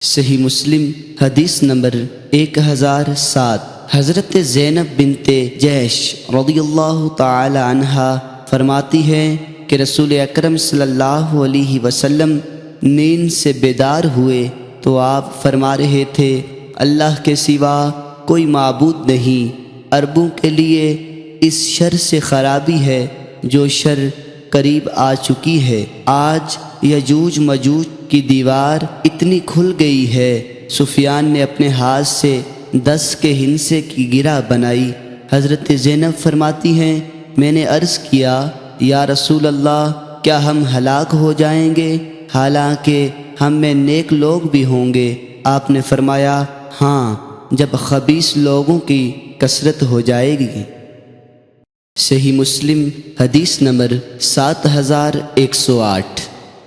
صحیح مسلم حدیث نمبر 1007۔ حضرت زینب بنت جحش رضی اللہ تعالی عنہا فرماتی ہیں کہ رسول اکرم صلی اللہ علیہ وسلم نیند سے بیدار ہوئے تو آپ فرما رہے تھے، اللہ کے سوا کوئی معبود نہیں، عربوں کے لیے اس شر سے خرابی ہے جو شر قریب آ چکی ہے۔ آج یجوج مجوج کی دیوار اتنی کھل گئی ہے، سفیان نے اپنے ہاتھ سے 10 کے ہندسے کی گرہ بنائی۔ حضرت زینب فرماتی ہیں، میں نے عرض کیا، یا رسول اللہ، کیا ہم ہلاک ہو جائیں گے حالانکہ ہم میں نیک لوگ بھی ہوں گے؟ آپ نے فرمایا، ہاں، جب خبیث لوگوں کی کثرت ہو جائے گی۔ صحیح مسلم حدیث نمبر 7108۔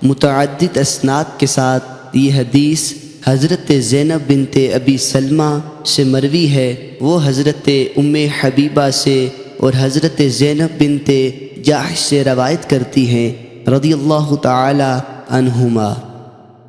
متعدد اسناد کے ساتھ یہ حدیث حضرت زینب بنت ابی سلمہ سے مروی ہے۔ وہ حضرت ام حبیبہ سے اور حضرت زینب بنت جحش سے روایت کرتی ہیں رضی اللہ تعالی عنہما۔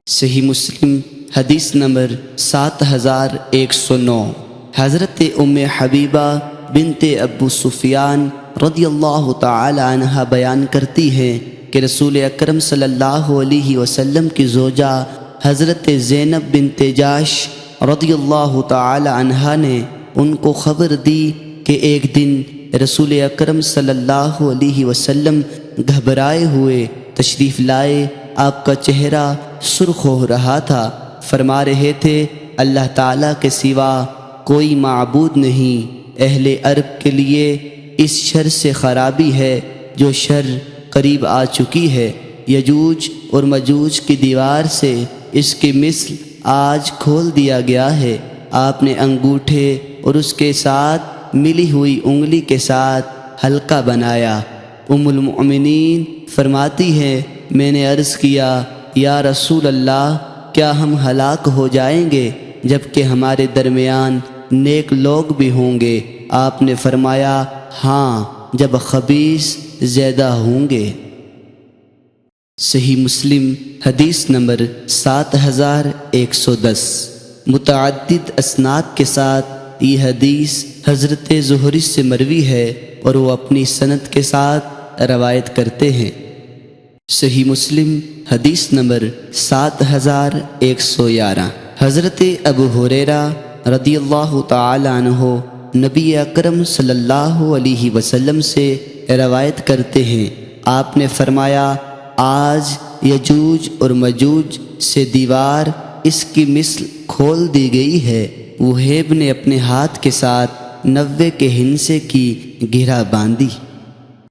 صحیح مسلم حدیث نمبر 7109۔ حضرت ام حبیبہ بنت ابو سفیان رضی اللہ تعالی عنہ بیان کرتی ہیں کہ رسول اکرم صلی اللہ علیہ وسلم کی زوجہ حضرت زینب بنت جحش رضی اللہ تعالی عنہ نے ان کو خبر دی کہ ایک دن رسول اکرم صلی اللہ علیہ وسلم گھبرائے ہوئے تشریف لائے۔ آپ کا چہرہ سرخ ہو رہا تھا، فرما رہے تھے، اللہ تعالیٰ کے سوا کوئی معبود نہیں، اہل عرب کے لیے اس شر سے خرابی ہے جو شر قریب آ چکی ہے۔ یجوج اور مجوج کی دیوار سے اس کی مثل آج کھول دیا گیا ہے۔ آپ نے انگوٹھے اور اس کے ساتھ ملی ہوئی انگلی کے ساتھ حلقہ بنایا۔ ام المؤمنین فرماتی ہے، میں نے عرض کیا، یا رسول اللہ، کیا ہم ہلاک ہو جائیں گے جبکہ ہمارے درمیان نیک لوگ بھی ہوں گے؟ آپ نے فرمایا، ہاں، جب خبیث زیادہ ہوں گے۔ صحیح مسلم حدیث نمبر 7110۔ متعدد اسناد کے ساتھ یہ حدیث حضرت زہری سے مروی ہے اور وہ اپنی سند کے ساتھ روایت کرتے ہیں۔ صحیح مسلم حدیث نمبر 7111۔ حضرت ابو ہریرہ رضی اللہ تعالی عنہ نبی اکرم صلی اللہ علیہ وسلم سے روایت کرتے ہیں، آپ نے فرمایا، آج یجوج اور مجوج سے دیوار اس کی مثل کھول دی گئی ہے۔ وہیب نے اپنے ہاتھ کے ساتھ 90 کے ہندسے کی گرہ باندھی۔